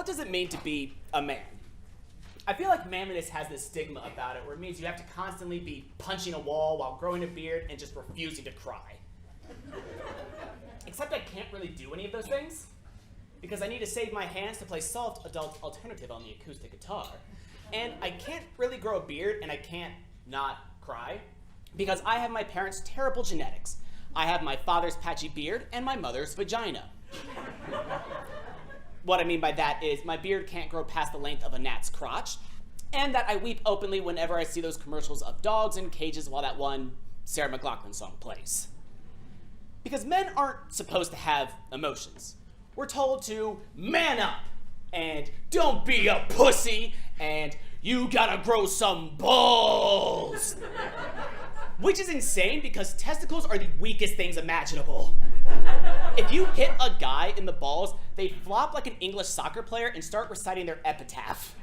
what does it mean to be a man? I feel like manliness has this stigma about it where it means you have to constantly be punching a wall while growing a beard and just refusing to cry. Except I can't really do any of those things because I need to save my hands to play soft adult alternative on the acoustic guitar. And I can't really grow a beard and I can't not cry because I have my parents' terrible genetics. I have my father's patchy beard and my mother's vagina. What I mean by that is my beard can't grow past the length of a gnat's crotch, and that I weep openly whenever I see those commercials of dogs in cages while that one Sarah McLachlan song plays. Because men aren't supposed to have emotions. We're told to man up, and don't be a pussy, and you gotta grow some balls. Which is insane because testicles are the weakest things imaginable. If you hit a guy in the balls, they flop like an English soccer player and start reciting their epitaph.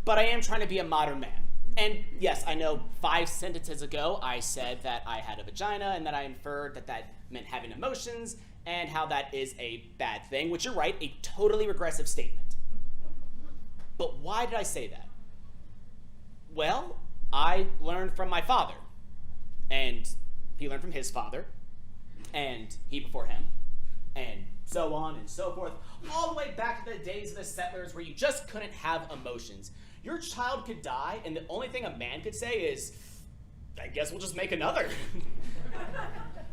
But I am trying to be a modern man. And yes, I know 5 sentences ago I said that I had a vagina and that I inferred that that meant having emotions and how that is a bad thing, which you're right, a totally regressive statement. But why did I say that? Well, I learned from my father, and he learned from his father, and he before him, and so on and so forth, all the way back to the days of the settlers where you just couldn't have emotions. Your child could die, and the only thing a man could say is, I guess we'll just make another.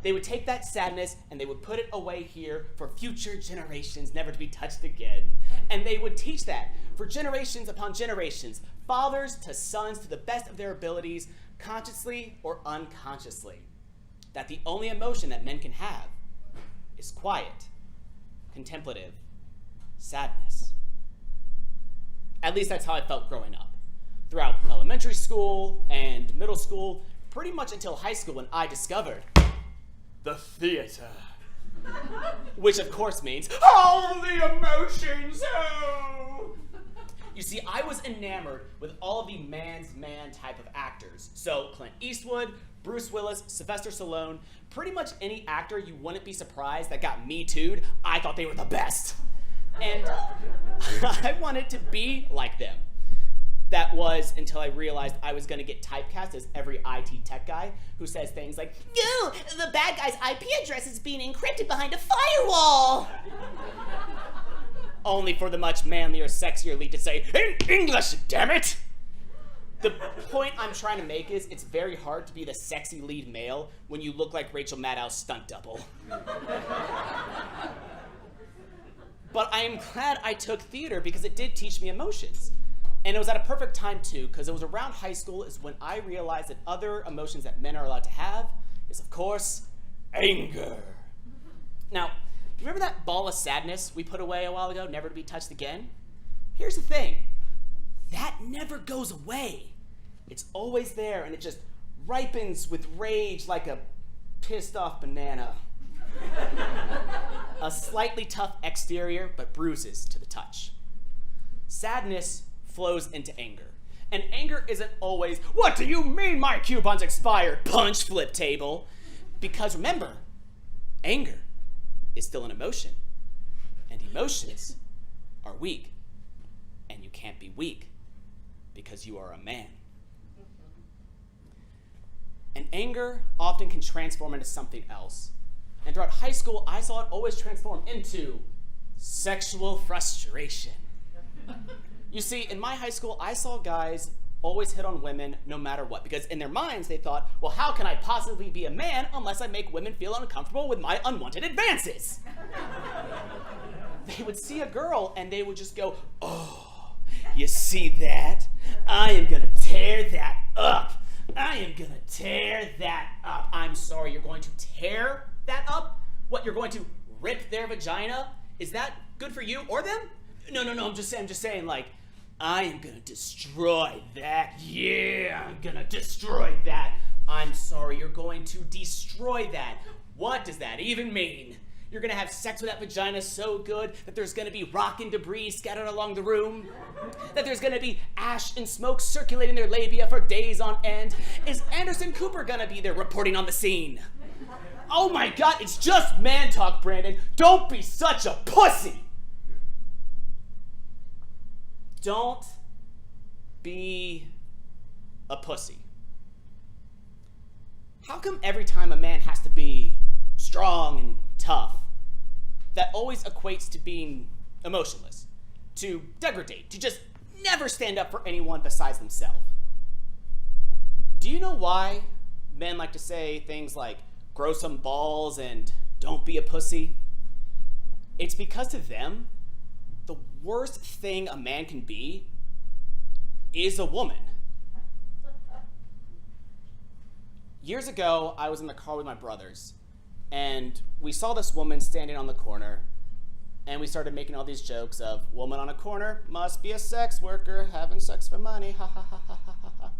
They would take that sadness and they would put it away here for future generations never to be touched again. And they would teach that for generations upon generations, fathers to sons to the best of their abilities, consciously or unconsciously, that the only emotion that men can have is quiet, contemplative sadness. At least that's how I felt growing up. Throughout elementary school and middle school, pretty much until high school when I discovered the theater. Which of course means, all the emotions, oh! You see, I was enamored with all of the man's man type of actors. So Clint Eastwood, Bruce Willis, Sylvester Stallone, pretty much any actor you wouldn't be surprised that got Me Too'd, I thought they were the best. And I wanted to be like them. That was until I realized I was going to get typecast as every IT tech guy who says things like, no, the bad guy's IP address is being encrypted behind a firewall. Only for the much manlier, sexier lead to say, in English, damn it! The point I'm trying to make is it's very hard to be the sexy lead male when you look like Rachel Maddow's stunt double. But I am glad I took theater because it did teach me emotions. And it was at a perfect time too, because it was around high school is when I realized that other emotions that men are allowed to have is, of course, anger. Now, remember that ball of sadness we put away a while ago, never to be touched again? Here's the thing. That never goes away. It's always there, and it just ripens with rage like a pissed off banana. A slightly tough exterior, but bruises to the touch. Sadness flows into anger. And anger isn't always, what do you mean my coupon's expired? Punch, flip table. Because remember, anger is still an emotion. And emotions are weak. And you can't be weak because you are a man. And anger often can transform into something else. And throughout high school, I saw it always transform into sexual frustration. You see, in my high school, I saw guys always hit on women no matter what, because in their minds they thought, well, how can I possibly be a man unless I make women feel uncomfortable with my unwanted advances? They would see a girl and they would just go, oh, you see that? I am gonna tear that up. I am gonna tear that up. I'm sorry, you're going to tear that up? What, you're going to rip their vagina? Is that good for you or them? No, I'm just saying, like, I am gonna destroy that. Yeah, I'm gonna destroy that. I'm sorry, you're going to destroy that. What does that even mean? You're gonna have sex with that vagina so good that there's gonna be rock and debris scattered along the room? That there's gonna be ash and smoke circulating their labia for days on end? Is Anderson Cooper gonna be there reporting on the scene? Oh my God, it's just man talk, Brandon. Don't be such a pussy. Don't be a pussy. How come every time a man has to be strong and tough, that always equates to being emotionless, to degrade, to just never stand up for anyone besides themselves? Do you know why men like to say things like, grow some balls and don't be a pussy? It's because to them, the worst thing a man can be is a woman. Years ago, I was in the car with my brothers, and we saw this woman standing on the corner, and we started making all these jokes of, woman on a corner must be a sex worker, having sex for money, ha ha ha ha ha ha.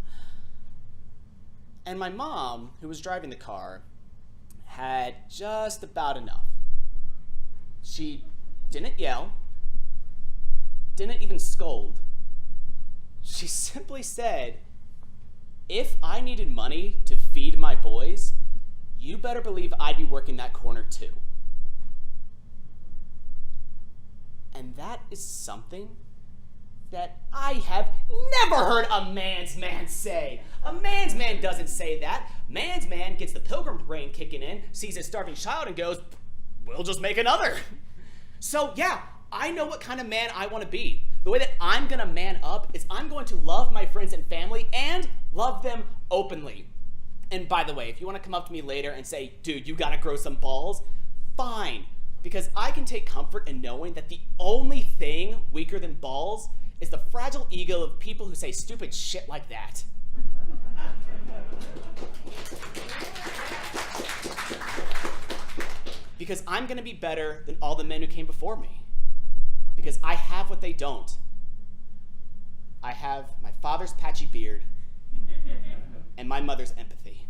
And my mom, who was driving the car, had just about enough. She didn't yell, didn't even scold. She simply said, if I needed money to feed my boys, you better believe I'd be working that corner too. And that is something that I have never heard a man's man say. A man's man doesn't say that. Man's man gets the pilgrim brain kicking in, sees his starving child and goes, we'll just make another. So yeah, I know what kind of man I want to be. The way that I'm going to man up is I'm going to love my friends and family and love them openly. And by the way, if you want to come up to me later and say, dude, you got to grow some balls, fine. Because I can take comfort in knowing that the only thing weaker than balls is the fragile ego of people who say stupid shit like that. Because I'm going to be better than all the men who came before me. Because I have what they don't. I have my father's patchy beard and my mother's empathy.